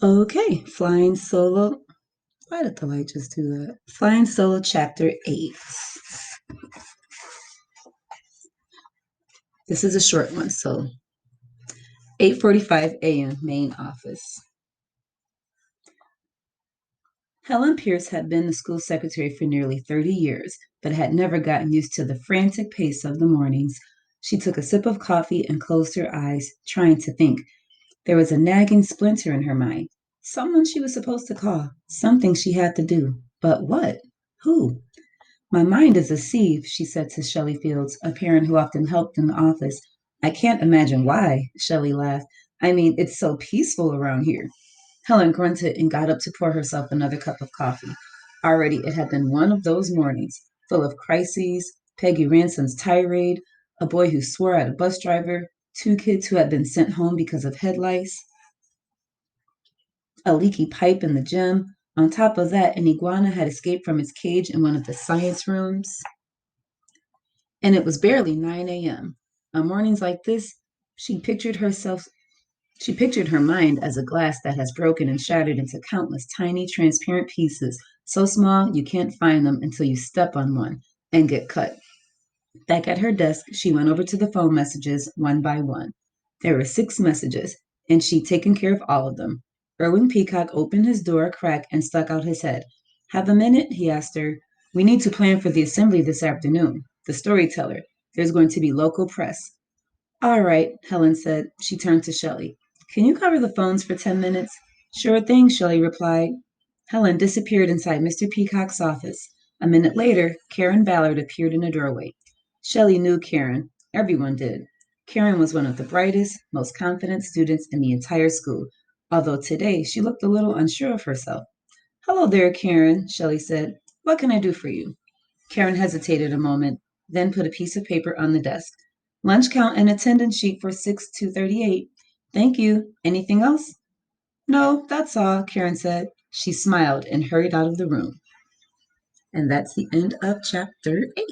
Okay, Flying Solo. Why did the light just do that? Flying Solo Chapter 8. This is a short one, so 8:45 a.m. main office. Helen Pierce had been the school secretary for nearly 30 years, but had never gotten used to the frantic pace of the mornings. She took a sip of coffee and closed her eyes, trying to think. There was a nagging splinter in her mind. Someone she was supposed to call, something she had to do. But what? Who? My mind is a sieve, she said to Shelley Fields, a parent who often helped in the office. I can't imagine why, Shelley laughed. I mean, it's so peaceful around here. Helen grunted and got up to pour herself another cup of coffee. Already it had been one of those mornings, full of crises, Peggy Ransom's tirade, a boy who swore at a bus driver, two kids who had been sent home because of head lice, a leaky pipe in the gym. On top of that, an iguana had escaped from its cage in one of the science rooms. And it was barely 9 a.m. On mornings like this, she pictured herself she pictured her mind as a glass that has broken and shattered into countless tiny transparent pieces, so small you can't find them until you step on one and get cut. Back at her desk, she went over to the phone messages one by one. There were 6 messages, and she'd taken care of all of them. Erwin Peacock opened his door a crack and stuck out his head. Have a minute? He asked her. We need to plan for the assembly this afternoon. The storyteller. There's going to be local press. All right, Helen said. She turned to Shelley. Can you cover the phones for 10 minutes? Sure thing, Shelley replied. Helen disappeared inside Mr. Peacock's office. A minute later, Karen Ballard appeared in a doorway. Shelley knew Karen. Everyone did. Karen was one of the brightest, most confident students in the entire school, although today she looked a little unsure of herself. Hello there, Karen, Shelley said. What can I do for you? Karen hesitated a moment, then put a piece of paper on the desk. Lunch count and attendance sheet for 6-238. Thank you. Anything else? No, that's all, Karen said. She smiled and hurried out of the room. And that's the end of chapter 8.